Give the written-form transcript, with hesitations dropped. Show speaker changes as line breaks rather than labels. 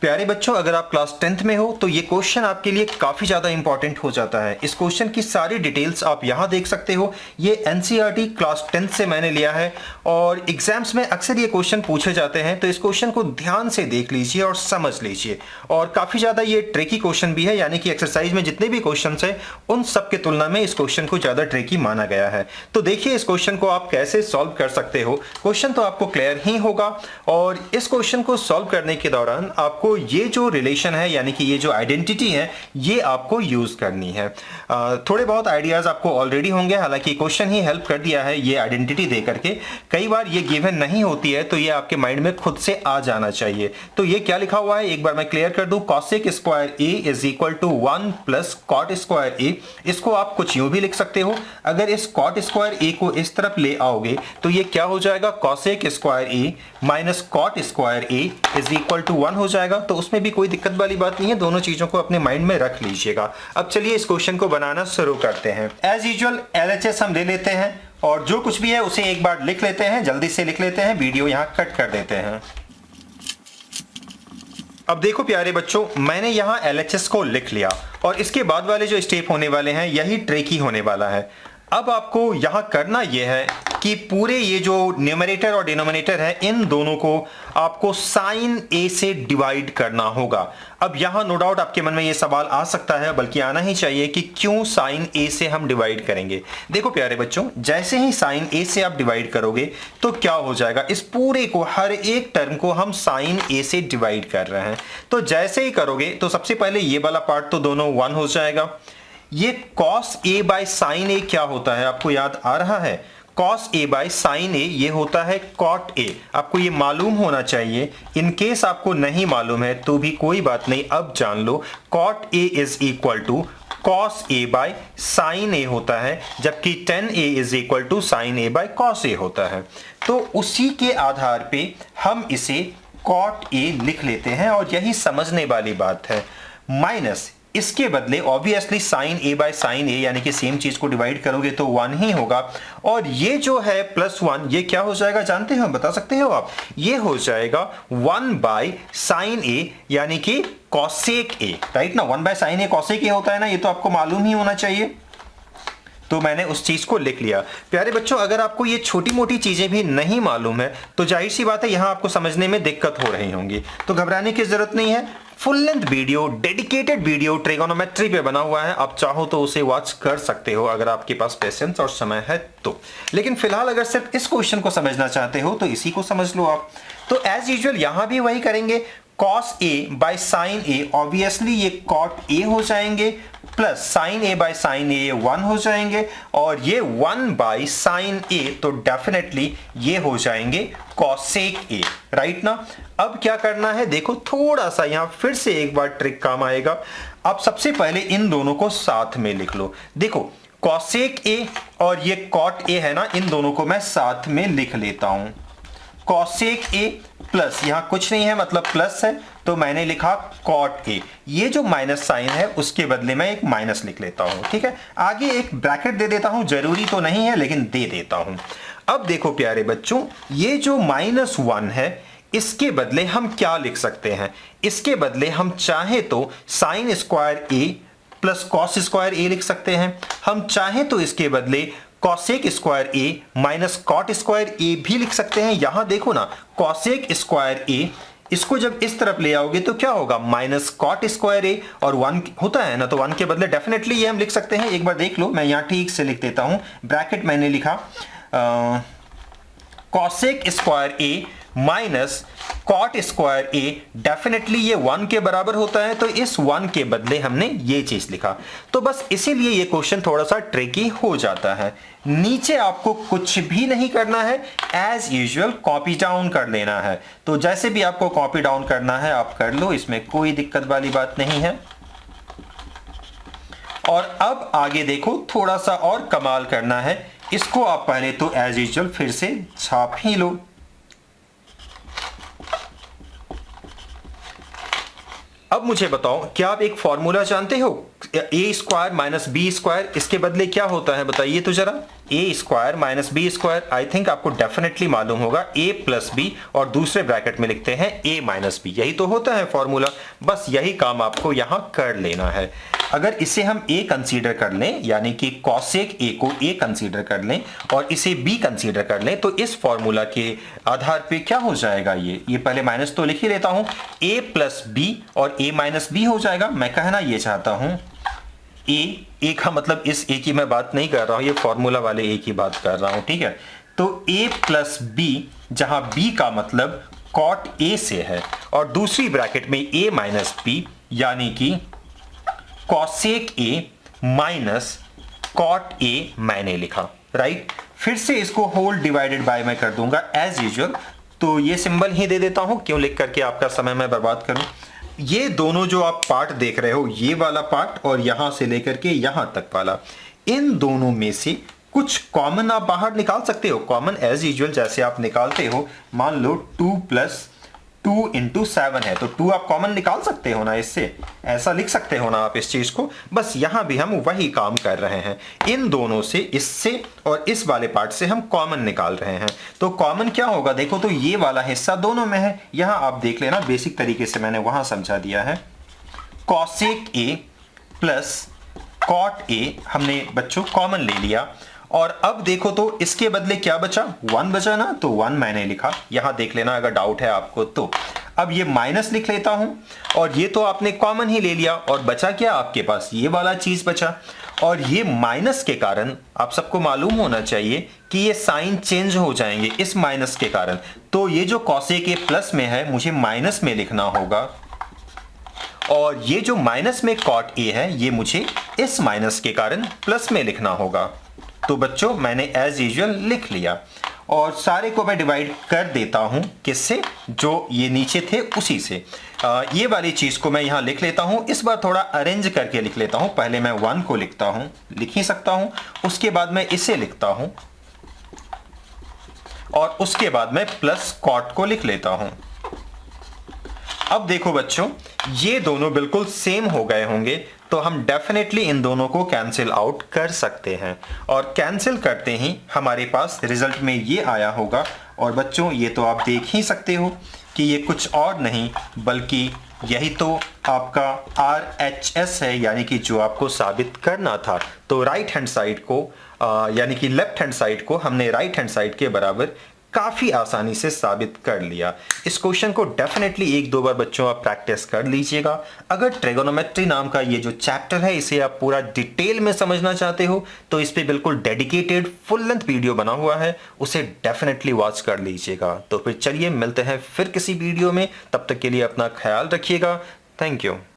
प्यारे बच्चों, अगर आप क्लास 10th में हो तो ये क्वेश्चन आपके लिए काफ़ी ज़्यादा इंपॉर्टेंट हो जाता है। इस क्वेश्चन की सारी डिटेल्स आप यहाँ देख सकते हो। ये एनसीईआरटी क्लास 10th से मैंने लिया है और एग्जाम्स में अक्सर ये क्वेश्चन पूछे जाते हैं, तो इस क्वेश्चन को ध्यान से देख लीजिए और समझ लीजिए। और काफ़ी ज़्यादा ये ट्रिकी क्वेश्चन भी है, यानी कि एक्सरसाइज में जितने भी क्वेश्चन है उन सब के तुलना में इस क्वेश्चन को ज़्यादा ट्रिकी माना गया है। तो देखिए इस क्वेश्चन को आप कैसे सॉल्व कर सकते हो। क्वेश्चन तो आपको क्लियर ही होगा और इस क्वेश्चन को सॉल्व करने के दौरान आपको ये जो रिलेशन है, यानी कि ये जो आइडेंटिटी है, ये आपको यूज करनी है। थोड़े बहुत आइडियाज आपको ऑलरेडी होंगे, हालांकि क्वेश्चन ही हेल्प कर दिया है ये आइडेंटिटी दे करके। कई बार ये गिवन नहीं होती है तो ये आपके माइंड में खुद से आ जाना चाहिए। तो ये क्या लिखा हुआ है एक बार मैं क्लियर कर दूं। Cosec square A is equal to 1 plus cot square A. इसको आप कुछ यूं भी लिख सकते हो। अगर इस कॉट स्क्वायर ए को इस तरफ ले आओगे तो ये क्या हो जाएगा, cosec square A minus cot square A is equal to 1 हो जाएगा। तो उसमें भी कोई दिक्कत वाली बात नहीं है, दोनों चीजों को अपने माइंड में रख लीजिएगा। अब चलिए इस क्वेश्चन को बनाना शुरू करते हैं। एज यूजुअल एलएचएस हम ले लेते हैं और जो कुछ भी है उसे एक बार लिख लेते हैं, जल्दी से लिख लेते हैं, वीडियो यहां कट कर देते हैं। अब देखो प्यारे बच्चों, मैंने यहां एलएचएस को लिख लिया और इसके बाद वाले जो स्टेप होने वाले हैं यही ट्रिकी होने वाला है। अब आपको यहां करना यह है कि पूरे ये जो न्यूमरेटर और डिनोमिनेटर है इन दोनों को आपको साइन ए से डिवाइड करना होगा। अब यहां नो डाउट आपके मन में ये सवाल आ सकता है, बल्कि आना ही चाहिए कि क्यों साइन ए से हम डिवाइड करेंगे। देखो प्यारे बच्चों, जैसे ही साइन ए से आप डिवाइड करोगे तो क्या हो जाएगा, इस पूरे को, हर एक टर्म को हम साइन ए से डिवाइड कर रहे हैं। तो जैसे ही करोगे तो सबसे पहले ये वाला पार्ट तो दोनों 1 हो जाएगा। ये कॉस ए बाय साइन ए क्या होता है आपको याद आ रहा है। कॉस ए बाय साइन ए ये होता है कॉट ए। आपको ये मालूम होना चाहिए। इन केस आपको नहीं मालूम है तो भी कोई बात नहीं, अब जान लो। Cot A is equal to cos A by sine A होता है, जबकि tan A is equal to sine A by cos A होता है। तो उसी के आधार पे हम इसे कॉट ए लिख लेते हैं और यही समझने वाली बात है। माइनस इसके बदले obviously sine A by sine A, यानी कि सेम चीज को डिवाइड करोगे तो 1 ही होगा। और ये जो है प्लस 1, ये क्या हो जाएगा जानते हो, बता सकते हो आप। ये हो जाएगा 1 बाय साइन ए, यानी कि कॉसेक ए, राइट ना। 1 बाय साइन ए कॉसेक ए होता है ना, ये तो आपको मालूम ही होना चाहिए। तो मैंने उस चीज को लिख लिया। प्यारे बच्चों, अगर आपको ये छोटी मोटी चीजें भी नहीं मालूम है तो जाहिर सी बात है यहां आपको समझने में दिक्कत हो रही होंगी, तो घबराने की जरूरत नहीं है। Full length video, dedicated video trigonometry पे बना हुआ है, आप चाहो तो उसे वॉच कर सकते हो अगर आपके पास पेशेंस और समय है तो। लेकिन फिलहाल अगर सिर्फ इस क्वेश्चन को समझना चाहते हो तो इसी को समझ लो आप। तो एज यूजुअल यहां भी वही करेंगे। Cos A by sine A, obviously ये कॉट ए हो जाएंगे, plus sine A by sine A 1 हो जाएंगे, और ये 1 बाय साइन ए तो डेफिनेटली ये हो जाएंगे कॉसेक ए, राइट ना। अब क्या करना है, देखो थोड़ा सा यहां फिर से एक बार ट्रिक काम आएगा। अब सबसे पहले इन दोनों को साथ में लिख लो। देखो कॉसेक ए और ये कॉट ए है ना, इन दोनों को मैं साथ में लिख लेता हूं। कॉसेक ए प्लस, यहां कुछ नहीं है मतलब प्लस है, तो मैंने लिखा कॉट ए। ये जो माइनस साइन है उसके बदले में एक माइनस लिख लेता हूं, ठीक है। आगे एक ब्रैकेट दे देता हूं, जरूरी तो नहीं है लेकिन दे देता हूं। अब देखो प्यारे बच्चों, ये जो -1 है इसके बदले हम क्या लिख सकते हैं। इसके बदले हम चाहे तो साइन स्क्वायर ए प्लस कॉस स्क्वायर ए लिख सकते हैं। हम चाहे तो इसके बदले cosec square A minus cot square ए भी लिख सकते हैं। यहां देखो ना, कॉसेक स्क्वायर ए, इसको जब इस तरफ ले आओगे तो क्या होगा, माइनस कॉट स्क्वायर ए, और 1 होता है ना, तो 1 के बदले डेफिनेटली ये हम लिख सकते हैं। एक बार देख लो, मैं यहां ठीक से लिख देता हूं। ब्रैकेट मैंने लिखा cosec square A minus cot square A, definitely ये 1 के बराबर होता है, तो इस 1 के बदले हमने ये चीज लिखा। तो बस इसीलिए ये क्वेश्चन थोड़ा सा ट्रिकी हो जाता है। नीचे आपको कुछ भी नहीं करना है, एज यूजुअल कॉपी डाउन कर लेना है। तो जैसे भी आपको कॉपी डाउन करना है आप कर लो, इसमें कोई दिक्कत वाली बात नहीं है। और अब आगे देखो, थोड़ा सा और कमाल करना है। इसको आप पहले तो एज यूजुअल फिर से छाप ही लो। अब मुझे बताओ, क्या आप एक फॉर्मूला जानते हो, A square minus B square, इसके बदले क्या होता है बताइए तो जरा। A square minus B square, I think आपको डेफिनेटली मालूम होगा ए प्लस बी और दूसरे ब्रैकेट में लिखते हैं ए माइनस बी, यही तो होता है फॉर्मूला। बस यही काम आपको यहां कर लेना है। अगर इसे हम ए कंसीडर कर लें, यानी कि कॉसेक ए को ए कंसीडर कर लें और इसे बी कंसीडर कर लें, तो इस फॉर्मूला के आधार पे क्या हो जाएगा, ये पहले माइनस तो लिख ही लेता हूं, ए प्लस बी और ए माइनस बी हो जाएगा। मैं कहना ये चाहता हूं ए का मतलब इस ए की मैं बात नहीं कर रहा हूं, ये फॉर्मूला वाले ए की बात कर रहा हूं, ठीक है। तो ए प्लस बी, जहां बी का मतलब कॉट ए से है, और दूसरी ब्रैकेट में ए माइनस बी यानी कि cosec A minus cot A मैंने लिखा, राइट। फिर से इसको होल डिवाइडेड बाय मैं कर दूंगा एज यूजुअल, तो ये सिंबल ही दे देता हूं, क्यों लिख करके आपका समय मैं बर्बाद करूं। ये दोनों जो आप पार्ट देख रहे हो, ये वाला पार्ट और यहां से लेकर के यहां तक वाला, इन दोनों में से कुछ कॉमन आप बाहर निकाल सकते हो। कॉमन एज यूजुअल जैसे आप निकालते हो, मान लो 2 प्लस 2 इंटू 7 है, तो 2 आप कॉमन निकाल सकते हो ना, इससे ऐसा लिख सकते हो ना आप इस चीज को। बस यहां भी हम वही काम कर रहे हैं, इन दोनों से, इससे और इस वाले पार्ट से हम कॉमन निकाल रहे हैं। तो कॉमन क्या होगा, देखो तो ये वाला हिस्सा दोनों में है, यहां आप देख लेना, बेसिक तरीके से मैंने वहां समझा दिया है। Cosec A plus cot A हमने बच्चों कॉमन ले लिया, और अब देखो तो इसके बदले क्या बचा, 1 बचा ना, तो 1 मैंने लिखा, यहां देख लेना अगर डाउट है आपको तो। अब ये माइनस लिख लेता हूं, और ये तो आपने कॉमन ही ले लिया, और बचा क्या आपके पास, ये वाला चीज बचा। और ये माइनस के कारण आप सबको मालूम होना चाहिए कि ये साइन चेंज हो जाएंगे इस माइनस के कारण, तो ये जो कॉसेक ए प्लस में है मुझे माइनस में लिखना होगा, और ये जो माइनस में कॉट ए है ये मुझे इस माइनस के कारण प्लस में लिखना होगा। तो बच्चों मैंने एज यूजुअल लिख लिया, और सारे को मैं डिवाइड कर देता हूं किससे, जो ये नीचे थे उसी से। ये वाली चीज को मैं यहां लिख लेता हूं, इस बार थोड़ा अरेंज करके लिख लेता हूं। पहले मैं 1 को लिखता हूं, लिख ही सकता हूं, उसके बाद मैं इसे लिखता हूं, और उसके बाद मैं प्लस कॉट को लिख लेता हूं। अब देखो बच्चों, ये दोनों बिल्कुल सेम हो गए होंगे, तो हम डेफिनेटली इन दोनों को कैंसिल आउट कर सकते हैं, और कैंसिल करते ही हमारे पास रिजल्ट में ये आया होगा। और बच्चों ये तो आप देख ही सकते हो कि ये कुछ और नहीं बल्कि यही तो आपका RHS है, यानी कि जो आपको साबित करना था। तो राइट हैंड साइड को यानी कि लेफ्ट हैंड साइड को हमने राइट हैंड साइड के बराबर काफी आसानी से साबित कर लिया। इस क्वेश्चन को डेफिनेटली 1-2 बार बच्चों आप प्रैक्टिस कर लीजिएगा। अगर ट्रिगोनोमेट्री नाम का ये जो चैप्टर है इसे आप पूरा डिटेल में समझना चाहते हो तो इस पे बिल्कुल डेडिकेटेड फुल लेंथ वीडियो बना हुआ है, उसे डेफिनेटली वॉच कर लीजिएगा। तो फिर चलिए मिलते हैं फिर किसी वीडियो में, तब तक के लिए अपना ख्याल रखिएगा। Thank you.